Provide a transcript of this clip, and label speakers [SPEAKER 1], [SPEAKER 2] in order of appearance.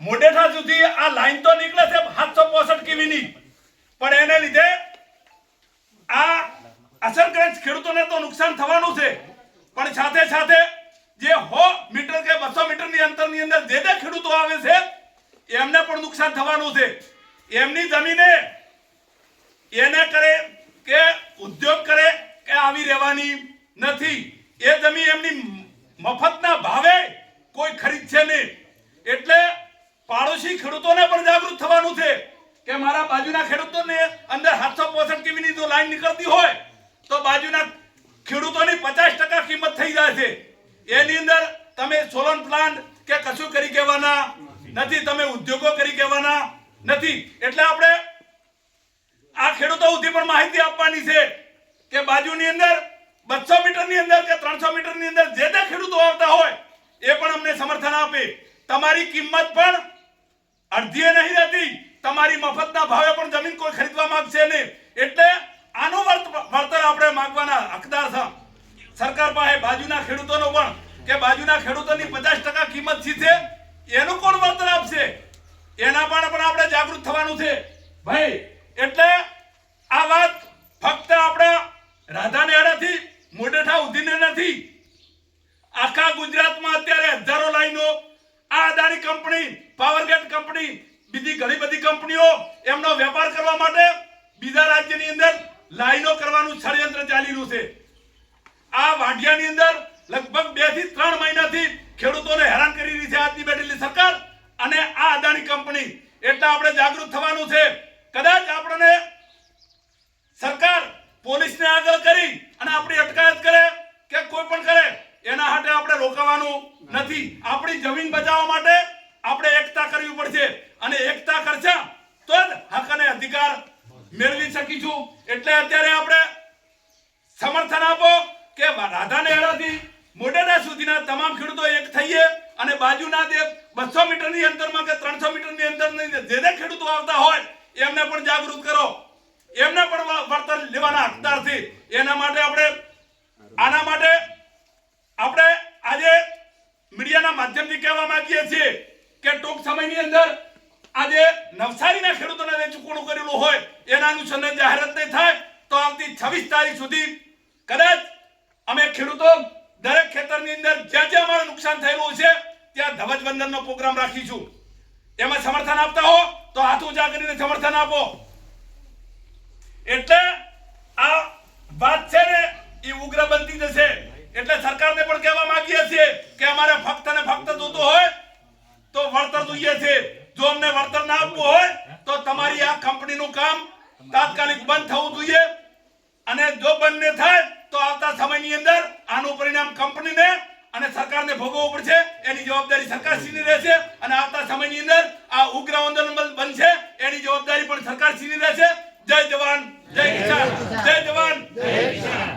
[SPEAKER 1] મોઢેઠા સુધી આ લાઈન તો નીકળે છે 765 કેવી ની, પણ એને લીધે આ અસરગ્રસ્ત ખેડૂતોને તો નુકસાન થવાનું છે, પણ સાથે સાથે જે 100 મીટર કે 200 મીટરની અંતરની અંદર જે ખેડૂતો આવે છે એમને પણ નુકસાન થવાનું છે. એમની જમીને એને કરે કે ઉદ્યોગ કરે કે આવી રહેવાની નથી. એ જમીન એમની મફતના ભાવે કોઈ ખરીદશે નહીં. એટલે પાડોશી ખેડૂતોને પણ જાગૃત થવાનું છે કે મારા બાજુના ખેડૂતોને અંદર 765 કેવીની જો લાઈન નીકળતી હોય તો બાજુના ખેડૂતોની 50% કિંમત થઈ જાય છે. એની અંદર તમે સોલર પ્લાન્ટ કે કશું કરી કહેવાના નથી, તમે ઉદ્યોગો કરી કહેવાના નથી. એટલે આપણે આ ખેડૂતો સુધી પણ માહિતી આપવાની છે કે બાજુની અંદર 200 મીટરની અંદર કે 300 મીટરની અંદર જે ખેડૂતો આવતા હોય એ પણ અમને સમર્થન આપે. તમારી કિંમત પણ અડધીએ નહીં રહેતી, તમારી મફતના ભાવે પણ જમીન કોઈ ખરીદવા માંગશે નહીં. એટલે આનું વળતર આપણે માંગવાના હકદાર છે સરકાર પાસે. બાજુના ખેડૂતોનો પણ કે બાજુના ખેડૂતોની 50% કિંમત છે એનું કોણ વળતર આપશે એના પણ આપણે જાગૃત થવાનું છે ભાઈ. એટલે આ વાત ફક્ત આપણા રાધાનેડાથી મોઢેઠા ઉધીને નથી, આખા ગુજરાતમાં અત્યારે હજારો લાઈનો આ અદાણી કંપની, પાવરગ્રીડ કંપની, બીજી ઘણી બધી કંપનીઓ એમનો વેપાર કરવા માટે બીજા રાજ્યની અંદર લાઈનો કરવાનું ષડયંત્ર ચાલીનું છે. આ વાઢિયાની અંદર લગભગ 2 થી 3 મહિનાથી ખેડૂતોને હેરાન કરી રહી છે આજની બેઠેલી સરકાર અને આ અદાણી કંપની. એટલે આપણે જાગૃત થવાનું છે. કદાચ આપણને સરકાર પોલીસને આગળ કરી અને આપણી અટકાયત કરે કે કોઈ પણ કરે એના માટે આપણે રોકવાનું નથી. આપણી જમીન બચાવવા માટે આપણે એકતા કરવી પડશે અને એકતા કરશે તો જ હક અને અધિકાર મેળવી શકીશું. એટલે અત્યારે આપણે સમર્થન આપો કે રાધાનેડાથી મોઢેરા સુધીના તમામ ખેડૂતો એક થઈએ અને બાજુના જે 200 મીટરની અંતરમાં કે 300 મીટરની અંદરની જે ખેડૂતો આવતા હોય એમને પણ જાગૃત કરો, એમને પણ વળતર લેવાના હકદાર છે. એના માટે આના માટે આપણે આજે મીડિયાના માધ્યમથી કહેવા માંગીએ છીએ કે ટૂંક સમયની અંદર આજે નવસારીના ખેડૂતોને જે ચૂકવણું કરેલું હોય એના અનુસંધાને જાહેરાત નહીં થાય તો આવતી 26 તારીખ સુધી કદાચ અમે ખેડૂતો દરેક ખેતરની અંદર જ્યાં અમારું નુકસાન થયેલું છે ત્યાં ધ્વજવંદનનો પ્રોગ્રામ રાખીશું. એમાં સમર્થન આપતા હો તો હાથ ઊંચા કરીને સમર્થન આપો. એટલે આ વાત છે ને એ ઉગ્ર બનતી જશે. એટલે સરકારને પણ કહેવા માંગીએ છીએ કે અમારે ફક્ત ને ફક્ત જોતો હોય તો વળતર જોઈએ છે. જો અમને વળતર ના આપવું હોય તો તમારી આ કંપનીનું કામ તાત્કાલિક બંધ થવું જોઈએ અને જો બંધ ન થાય તો આવતા સમયની અંદર આનું પરિણામ કંપનીને અને સરકારને ભોગવવું પડશે. એની જવાબદારી સરકારશ્રીની રહેશે અને આવતા સમયની અંદર આ ઉગ્ર આંદોલન બનશે એની જવાબદારી પણ સરકારશ્રીની રહેશે. જય જવાન જય કિસાન, જય જવાન જય કિસાન.